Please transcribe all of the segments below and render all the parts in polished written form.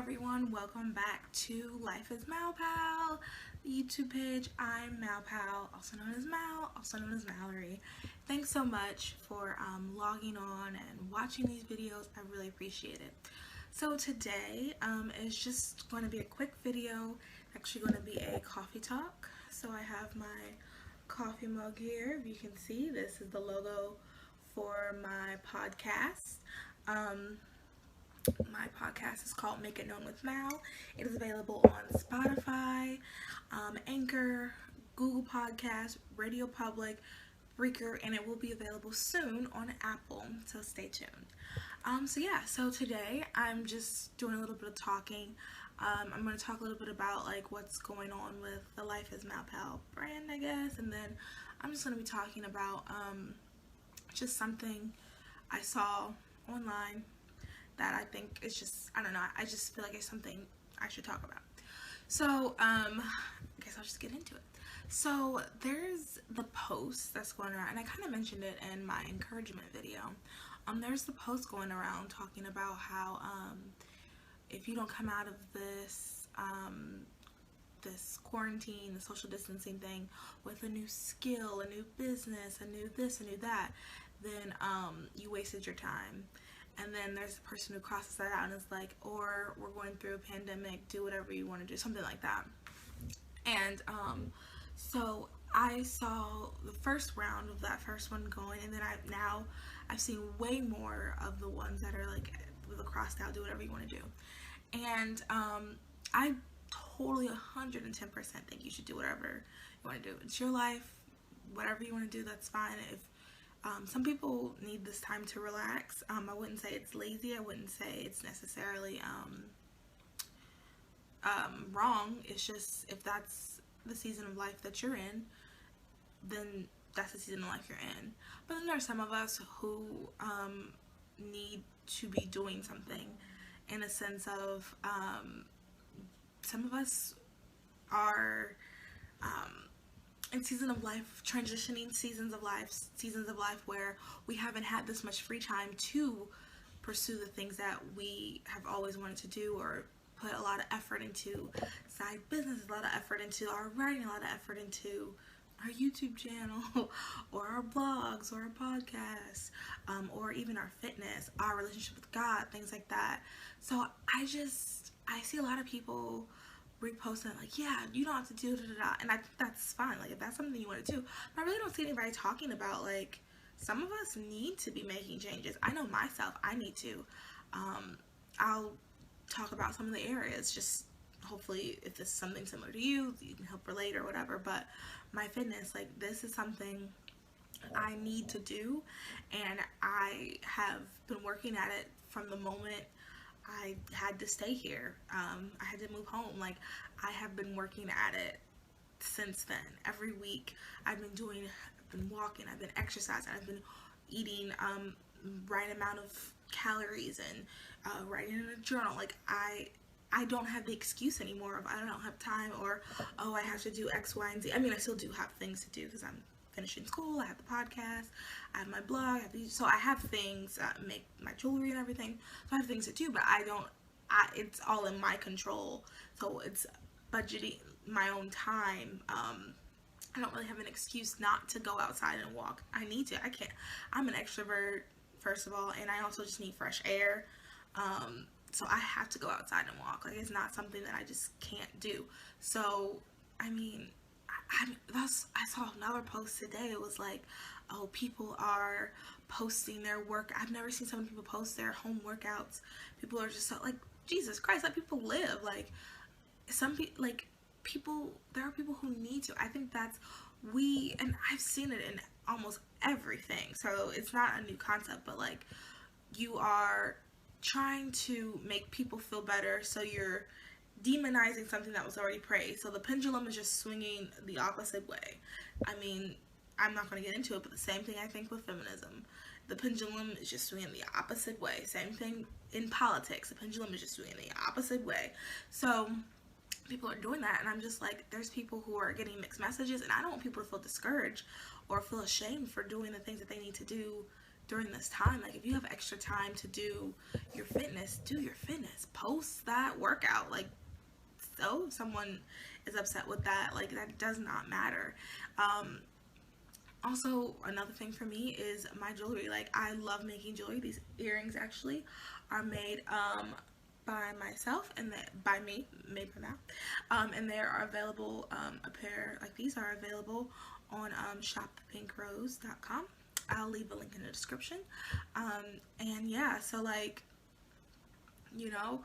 everyone, welcome back to Life is Malpal, the YouTube page. I'm Malpal, also known as Mal, also known as Mallory. Thanks so much for logging on and watching these videos. I really appreciate it. So today is just going to be a quick video, actually going to be a coffee talk. So I have my coffee mug here. If you can see, this is the logo for my podcast. My podcast is called Make It Known with Mal. It is available on Spotify, Anchor, Google Podcasts, Radio Public, Breaker, and it will be available soon on Apple, so stay tuned. So today I'm just doing a little bit of talking. I'm going to talk a little bit about like what's going on with the Life is Malpal brand, I guess, and then I'm just going to be talking about just something I saw online that I think is just, I don't know, I just feel like it's something I should talk about. So, I guess I'll just get into it. So, there's the post that's going around, and I kind of mentioned it in my encouragement video. There's the post going around talking about how, if you don't come out of this, this quarantine, the social distancing thing, with a new skill, a new business, a new this, a new that, then, you wasted your time. And then there's the person who crosses that out and is like, or we're going through a pandemic, do whatever you want to do, something like that. And so I saw the first round of that first one going, and then I've seen way more of the ones that are like with the crossed out, do whatever you want to do. And I totally 110% think you should do whatever you want to do. It's your life, whatever you want to do, that's fine. If some people need this time to relax. I wouldn't say it's lazy. I wouldn't say it's necessarily wrong. It's just, if that's the season of life that you're in, then that's the season of life you're in. But then there are some of us who need to be doing something, in a sense of some of us are in season of life, transitioning seasons of life where we haven't had this much free time to pursue the things that we have always wanted to do, or put a lot of effort into side business, a lot of effort into our writing, a lot of effort into our YouTube channel, or our blogs, or our podcasts, or even our fitness, our relationship with God, things like that. So I see a lot of people reposting like, yeah, you don't have to do da-da-da, and I think that's fine, like if that's something you want to do. But I really don't see anybody talking about like, some of us need to be making changes. I know myself, I need to. I'll talk about some of the areas, just hopefully if this is something similar to you, you can help relate or whatever. But my fitness, like, this is something I need to do, and I have been working at it from the moment I had to stay here. I had to move home. Like, I have been working at it since then. Every week I've been walking, I've been exercising, I've been eating right amount of calories, and writing in a journal. Like, I don't have the excuse anymore of I don't have time, or oh, I have to do X, Y, and Z. I mean, I still do have things to do because I'm finishing school, I have the podcast, I have my blog, so I have things, make my jewelry and everything, so I have things to do, but it's all in my control, so it's budgeting my own time. I don't really have an excuse not to go outside and walk. I need to, I can't, I'm an extrovert, first of all, and I also just need fresh air, so I have to go outside and walk. Like, it's not something that I just can't do. So, I mean, I saw another post today. It was like, oh, people are posting their work. I've never seen so many people post their home workouts. People are just so, like, Jesus Christ, let people live. Like, some people, like, there are people who need to. I think that's, and I've seen it in almost everything. So it's not a new concept, but like, you are trying to make people feel better. So you're demonizing something that was already praised. So the pendulum is just swinging the opposite way. I mean, I'm not going to get into it, but the same thing I think with feminism. The pendulum is just swinging the opposite way. Same thing in politics. The pendulum is just swinging the opposite way. So people are doing that, and I'm just like, there's people who are getting mixed messages, and I don't want people to feel discouraged or feel ashamed for doing the things that they need to do during this time. Like, if you have extra time to do your fitness, do your fitness. Post that workout. Like, so someone is upset with that, like, that does not matter. Also, another thing for me is my jewelry. Like, I love making jewelry. These earrings actually are made by myself, and by me, made by now. And they are available, a pair like these are available on shopthepinkrose.com. I'll leave a link in the description. And yeah, so like, you know,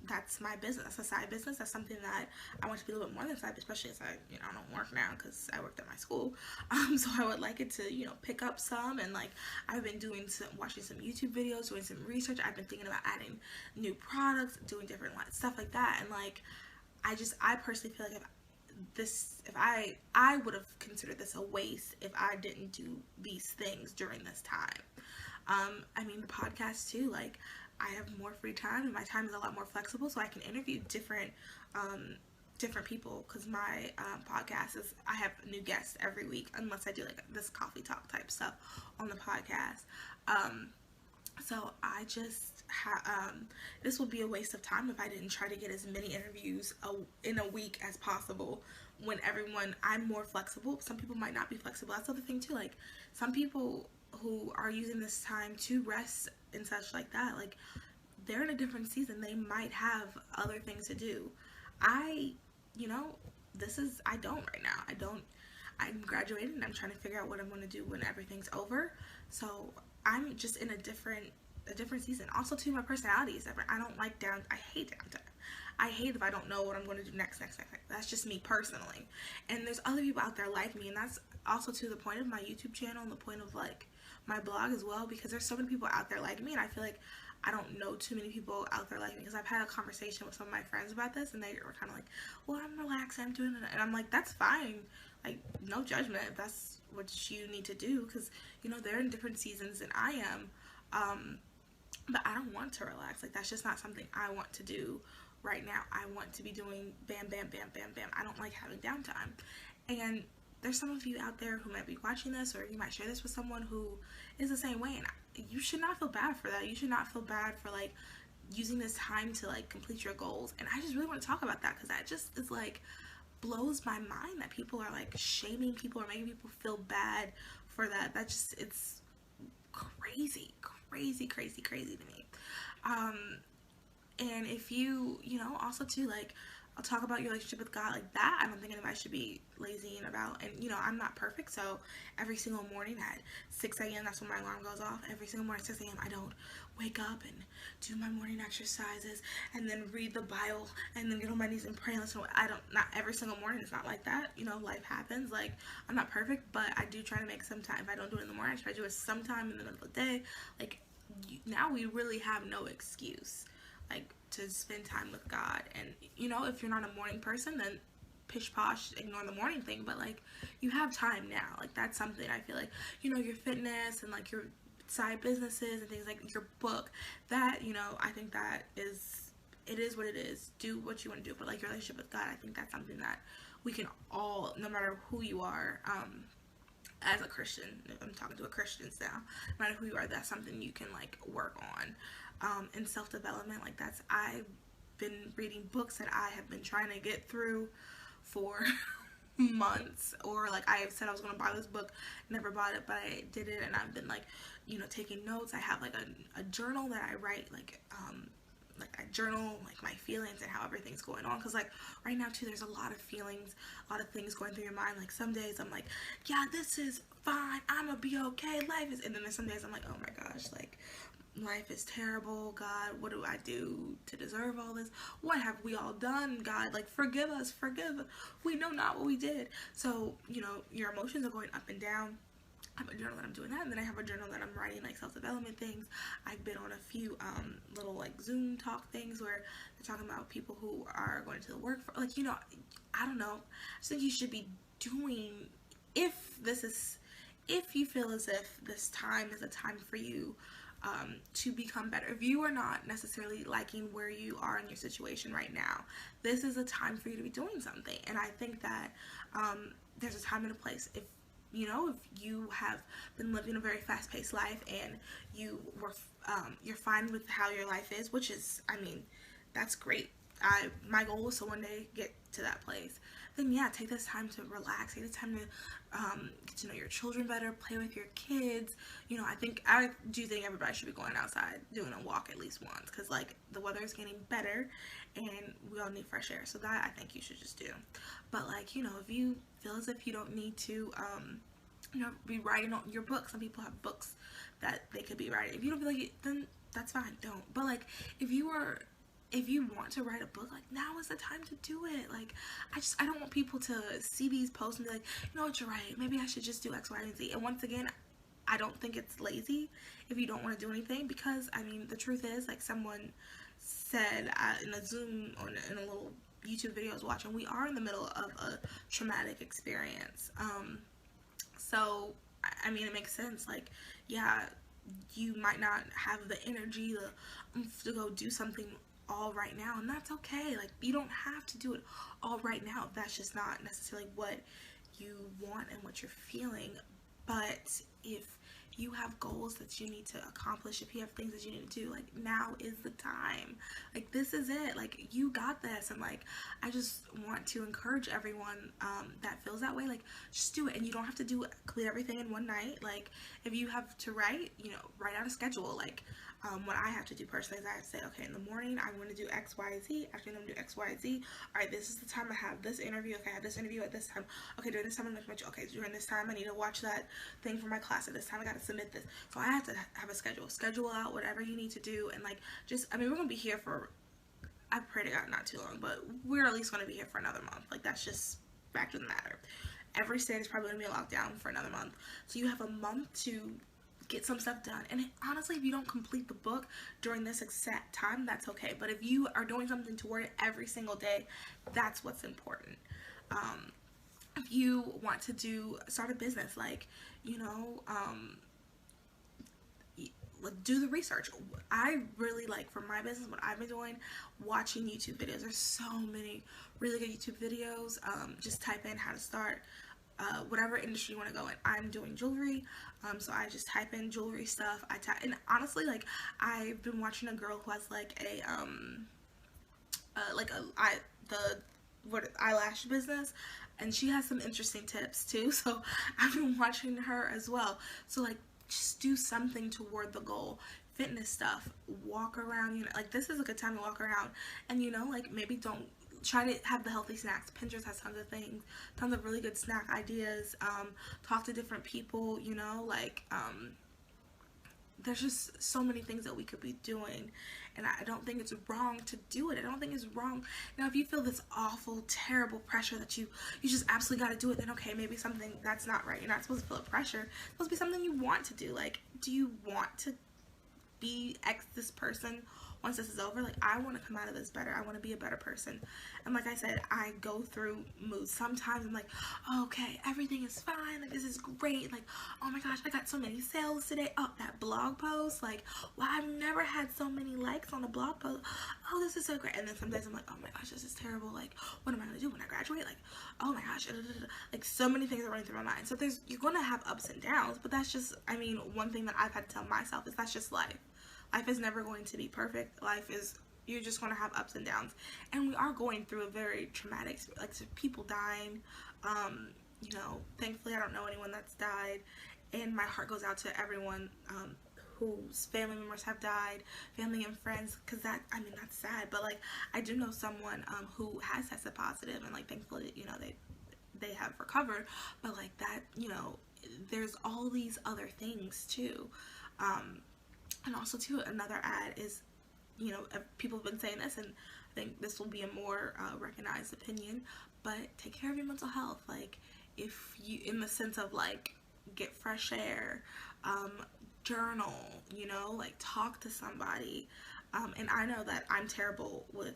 that's my business. That's a side business. That's something that I want to be a little bit more than side, especially as I don't work now because I worked at my school. So I would like it to, pick up some, and like, I've been watching some YouTube videos, doing some research. I've been thinking about adding new products, doing different stuff like that. And like, I personally feel like if I would have considered this a waste if I didn't do these things during this time. I mean, the podcast too, like, I have more free time, and my time is a lot more flexible, so I can interview different people, because my podcast I have new guests every week, unless I do like this coffee talk type stuff on the podcast. So I just this would be a waste of time if I didn't try to get as many interviews in a week as possible, when I'm more flexible. Some people might not be flexible. That's the other thing too. Like, some people who are using this time to rest and such like that, like, they're in a different season. They might have other things to do. I don't right now. I'm graduating, and I'm trying to figure out what I'm going to do when everything's over. So I'm just in a different season. Also too, my personality is different. I don't like I hate downtime. I hate if I don't know what I'm going to do next. That's just me personally. And there's other people out there like me, and that's also to the point of my YouTube channel and the point of like my blog as well, because there's so many people out there like me, and I feel like I don't know too many people out there like me, because I've had a conversation with some of my friends about this, and they were kind of like, well, I'm relaxed, I'm doing it, and I'm like, that's fine, like, no judgment if that's what you need to do, because they're in different seasons than I am. But I don't want to relax. Like, that's just not something I want to do right now. I want to be doing bam, bam, bam, bam, bam. I don't like having downtime. And there's some of you out there who might be watching this, or you might share this with someone who is the same way, and you should not feel bad for that. You should not feel bad for like using this time to like complete your goals. And I just really want to talk about that, because that just is like blows my mind that people are like shaming people or making people feel bad for that. That just, it's crazy to me. And if you also too, like, I'll talk about your relationship with God like that. I don't think anybody should be lazy about, and I'm not perfect, so every single morning at 6 a.m. that's when my alarm goes off. Every single morning at 6 a.m. I don't wake up and do my morning exercises and then read the Bible and then get on my knees and pray. Not every single morning. It's not like that. Life happens. Like, I'm not perfect, but I do try to make some time. If I don't do it in the morning, I try to do it sometime in the middle of the day. Like, now we really have no excuse, like, to spend time with God. And if you're not a morning person, then pish posh, ignore the morning thing, but like, you have time now. Like, that's something I feel like, your fitness and like your side businesses and things, like your book, that I think that it is what it is. Do what you want to do, but like, your relationship with God, I think that's something that we can all, no matter who you are, as a Christian, I'm talking to a Christians now, no matter who you are, that's something you can like work on. And self-development, like, I've been reading books that I have been trying to get through for months, or like, I have said I was going to buy this book, never bought it, but I did it, and I've been like, taking notes. I have like a journal that I write, like I journal like my feelings and how everything's going on, because like right now too, there's a lot of feelings, a lot of things going through your mind. Like, some days I'm like, yeah, this is fine, I'm gonna be okay, life is, and then there's some days I'm like, oh my gosh, like, life is terrible. God, what do I do to deserve all this? What have we all done? God, like, forgive us, we know not what we did. So your emotions are going up and down. I have a journal that I'm doing that, and then I have a journal that I'm writing like self-development things. I've been on a few little like Zoom talk things where they're talking about people who are going to the workforce. Like, I don't know. I just think you should be doing, if you feel as if this time is a time for you to become better. If you are not necessarily liking where you are in your situation right now, this is a time for you to be doing something. And I think that there's a time and a place. If you know, if you have been living a very fast-paced life and you're fine with how your life is, which is, I mean, that's great. My goal is to one day get to that place. Then yeah, take this time to relax. Take this time to get to know your children better, play with your kids. You know, I do think everybody should be going outside, doing a walk at least once, because like the weather is getting better, and we all need fresh air. So that I think you should just do. But like, you know, if you feel as if you don't need to, you know, be writing on your book. Some people have books that they could be writing. If you don't feel like it, then that's fine. Don't. But like, if you want to write a book, like now is the time to do it. Like I don't want people to see these posts and be like, you know what, you're right, maybe I should just do X, Y, and Z. And once again, I don't think it's lazy if you don't want to do anything, because I mean, the truth is, like someone said in a Zoom or in a little YouTube video I was watching, we are in the middle of a traumatic experience. So I mean, it makes sense. Like, yeah, you might not have the energy to go do something all right now, and that's okay. Like, you don't have to do it all right now if that's just not necessarily what you want and what you're feeling. But if you have goals that you need to accomplish, if you have things that you need to do, like now is the time. Like, this is it. Like, you got this. And like, I just want to encourage everyone that feels that way, like, just do it. And you don't have to complete everything in one night. Like, if you have to write, you know, write out a schedule. Like, what I have to do personally is I have to say, okay, in the morning I'm going to do X, Y, Z. Afternoon I'm going to do X, Y, Z. All right, this is the time I have this interview. Okay, I have this interview at this time. Okay, during this time I'm going to mention, okay, during this time I need to watch that thing for my class. At this time I got to submit this. So I have to have a schedule out whatever you need to do. And like, just, I mean, we're going to be here for, I pray to God not too long, but we're at least going to be here for another month. Like, that's just fact of the matter. Every state is probably going to be locked down for another month. So you have a month to get some stuff done. And honestly, if you don't complete the book during this exact time, that's okay. But if you are doing something toward it every single day, that's what's important. If you want to start a business, like, you know, do the research. I really like, for my business, what I've been doing, watching YouTube videos. There's so many really good YouTube videos. Just type in how to start whatever industry you want to go in. I'm doing jewelry, so I just type in jewelry stuff. And honestly, like, I've been watching a girl who has like eyelash business, and she has some interesting tips too. So I've been watching her as well. So like, just do something toward the goal. Fitness stuff, walk around, you know, like, this is a good time to walk around. And you know, like, maybe don't try to have the healthy snacks. Pinterest has tons of things, tons of really good snack ideas. Talk to different people, you know, like, there's just so many things that we could be doing, and I don't think it's wrong to do it. I don't think it's wrong. Now, if you feel this awful, terrible pressure that you just absolutely got to do it, then okay, maybe something that's not right. You're not supposed to feel a pressure. It's supposed to be something you want to do. Like, do you want to be this person once this is over? Like, I want to come out of this better. I want to be a better person. And like I said, I go through moods. Sometimes I'm like, oh, okay, everything is fine. Like, this is great. Like, oh my gosh, I got so many sales today. Oh, that blog post. Like, wow, I've never had so many likes on a blog post. Oh, this is so great. And then some days I'm like, oh my gosh, this is terrible. Like, what am I going to do when I graduate? Like, oh my gosh. Like, so many things are running through my mind. So you're going to have ups and downs, but that's just, I mean, one thing that I've had to tell myself is that's just life. Life is never going to be perfect. You're just going to have ups and downs. And we are going through a very traumatic, like, people dying. You know, thankfully I don't know anyone that's died. And my heart goes out to everyone whose family members have died, family and friends, because that's sad. But like, I do know someone who has tested positive, and like, thankfully, you know, they have recovered. But like, that, you know, there's all these other things too. And also, too, another ad is, you know, people have been saying this, and I think this will be a more recognized opinion, but take care of your mental health. Like, if you, in the sense of, like, get fresh air, journal, you know, like, talk to somebody. And I know that I'm terrible with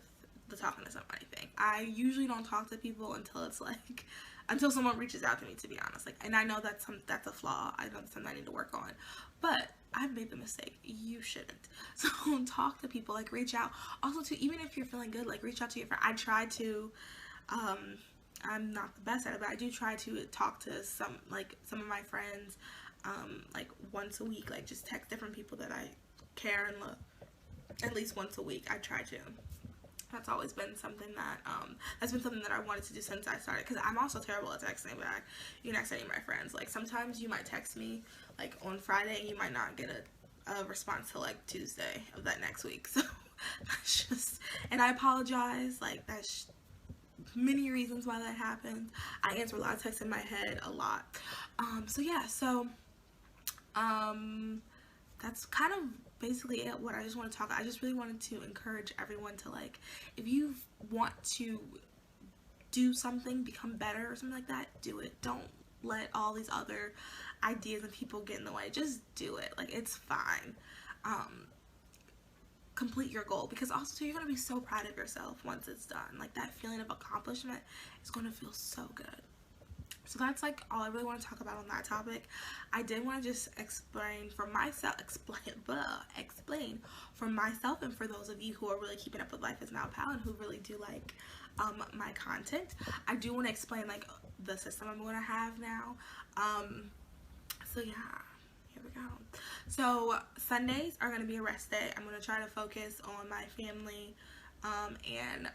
the talking to somebody thing. I usually don't talk to people until it's, like, until someone reaches out to me, to be honest. Like, and I know that's a flaw. I know that's something I need to work on. But I've made the mistake. You shouldn't. So talk to people, like, reach out. Also, too, even if you're feeling good, like, reach out to your friend. I try to I'm not the best at it, but I do try to talk to some of my friends, like once a week, like just text different people that I care and love at least once a week. I try to. That's always been something that that's been something that I wanted to do since I started, because I'm also terrible at texting back. You know, texting my friends, like sometimes you might text me like on Friday and you might not get a response till like Tuesday of that next week. So that's just, and I apologize, like that's many reasons why that happens. I answer a lot of texts in my head a lot. So yeah, so that's kind of basically it, what I just want to talk. I just really wanted to encourage everyone to, like, if you want to do something, become better or something like that, do it. Don't let all these other ideas and people get in the way. Just do it. Like, it's fine. Complete your goal, because also you're going to be so proud of yourself once it's done. Like, that feeling of accomplishment is going to feel so good. So that's like all I really want to talk about on that topic. I did want to just explain for myself and for those of you who are really keeping up with Life is Now Pal and who really do like my content. I do want to explain like the system I'm going to have now. So yeah, here we go. So Sundays are going to be a rest day. I'm going to try to focus on my family and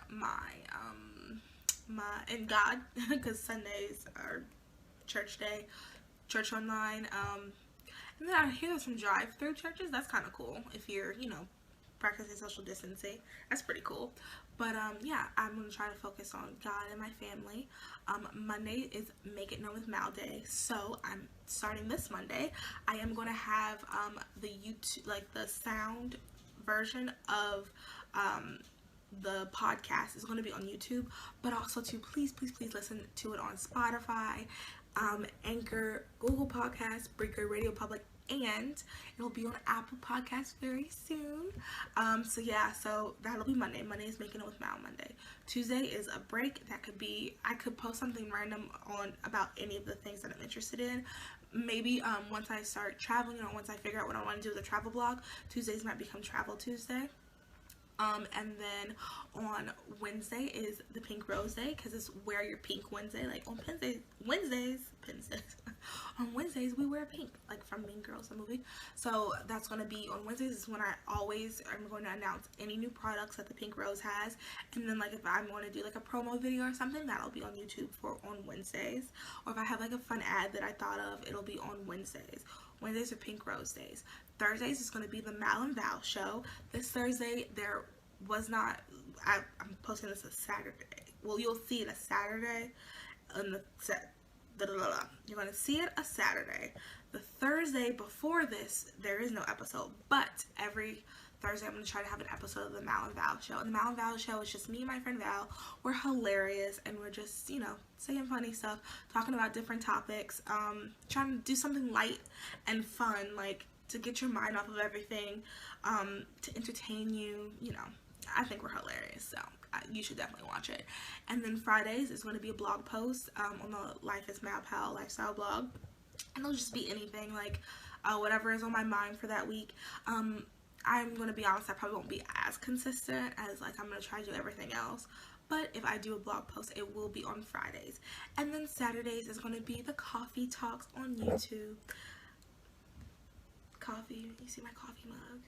and God, because Sundays are church day, church online, and then I hear there's some drive-through churches. That's kind of cool if you're, you know, practicing social distancing. That's pretty cool. But yeah, I'm going to try to focus on God and my family. Monday is Make It Known with Mal Day, so I'm starting this Monday. I am going to have the YouTube, like the sound version of the podcast is going to be on YouTube, but also to please listen to it on Spotify, Anchor, Google Podcasts, Breaker, Radio Public, and it'll be on Apple Podcasts very soon. So yeah, so that'll be Monday. Monday is Making It with Mal Monday. Tuesday is a break. That could be, I could post something random on about any of the things that I'm interested in. Maybe once I start traveling, or once I figure out what I want to do with a travel blog, Tuesdays might become Travel Tuesday. And then on Wednesday is the Pink Rose Day, because it's Wear Your Pink Wednesday. Like on Wednesdays, on Wednesdays we wear pink, like from Mean Girls, the movie. So that's going to be on Wednesdays is when I always am going to announce any new products that the Pink Rose has. And then like if I'm going to do like a promo video or something, that'll be on YouTube for on Wednesdays. Or if I have like a fun ad that I thought of, it'll be on Wednesdays. Wednesdays are Pink Rose days. Thursdays is going to be the Mal and Val show. This Thursday there was not, I'm posting this a Saturday. Well, you'll see it a Saturday on the set. You're going to see it a Saturday. The Thursday before this, there is no episode, but every Thursday I'm going to try to have an episode of the Mal and Val show. And the Mal and Val show is just me and my friend Val. We're hilarious, and we're just, you know, saying funny stuff, talking about different topics, trying to do something light and fun, like to get your mind off of everything, to entertain you, you know. I think we're hilarious, so you should definitely watch it. And then Fridays is going to be a blog post on the Life is Mal Pal lifestyle blog, and it'll just be anything, like whatever is on my mind for that week. I'm going to be honest, I probably won't be as consistent as like I'm going to try to do everything else, but if I do a blog post, it will be on Fridays. And then Saturdays is going to be the coffee talks on YouTube. Coffee, you see my coffee mug.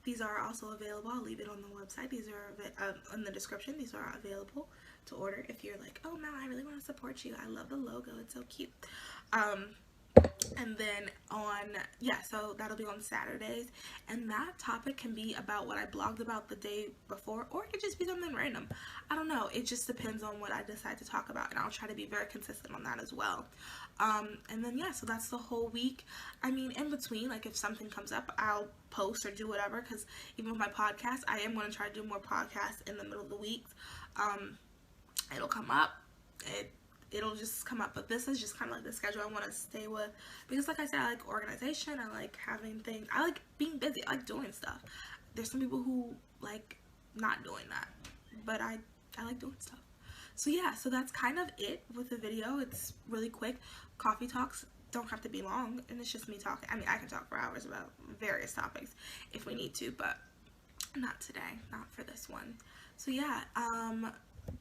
These are also available. I'll leave it on the website. These are in the description. These are available to order if you're like, oh Mal, I really want to support you. I love the logo. It's so cute. And then so that'll be on Saturdays. And that topic can be about what I blogged about the day before, or it could just be something random. I don't know. It just depends on what I decide to talk about, and I'll try to be very consistent on that as well. And then so that's the whole week. I mean, in between, like if something comes up, I'll post or do whatever, because even with my podcast, I am going to try to do more podcasts in the middle of the week. It'll come up. It'll just come up, but this is just kind of like the schedule I want to stay with, because like I said, I like organization, I like having things, I like being busy, I like doing stuff. There's some people who like not doing that, but I like doing stuff. So yeah, so that's kind of it with the video. It's really quick. Coffee talks don't have to be long, and it's just me talking. I mean, I can talk for hours about various topics if we need to, but not today, not for this one. So yeah,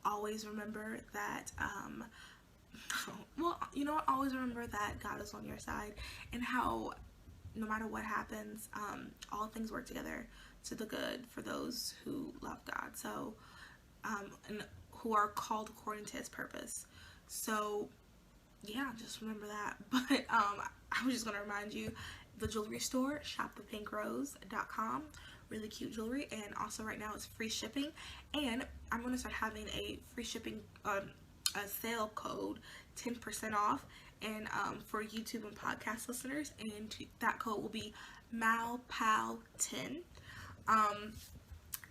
always remember that, well, you know what, always remember that God is on your side, and how no matter what happens, all things work together to the good for those who love God. So, and who are called according to his purpose. So yeah, just remember that. But I was just gonna remind you, the jewelry store, shopthePinkRose.com, really cute jewelry, and also right now it's free shipping, and I'm gonna start having a free shipping a sale code, 10% off, and for YouTube and podcast listeners, and that code will be MALPAL10.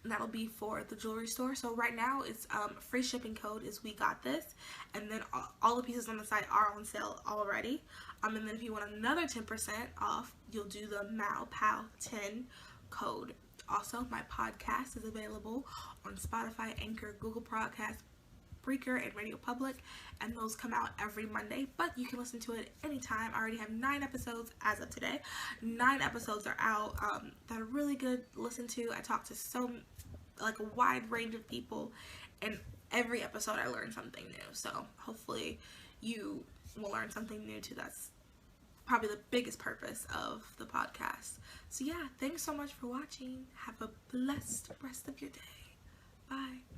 That'll be for the jewelry store. So right now it's free shipping code is we got this, and then all the pieces on the site are on sale already. And then if you want another 10% off, you'll do the MALPAL10 code. Also, my podcast is available on Spotify, Anchor, Google Podcasts, Breaker, and Radio Public, and those come out every Monday, but you can listen to it anytime. I already have 9 episodes as of today. 9 episodes are out that are really good to listen to. I talk to a wide range of people, and every episode I learn something new, so hopefully you will learn something new too. That's probably the biggest purpose of the podcast. So yeah, thanks so much for watching. Have a blessed rest of your day. Bye.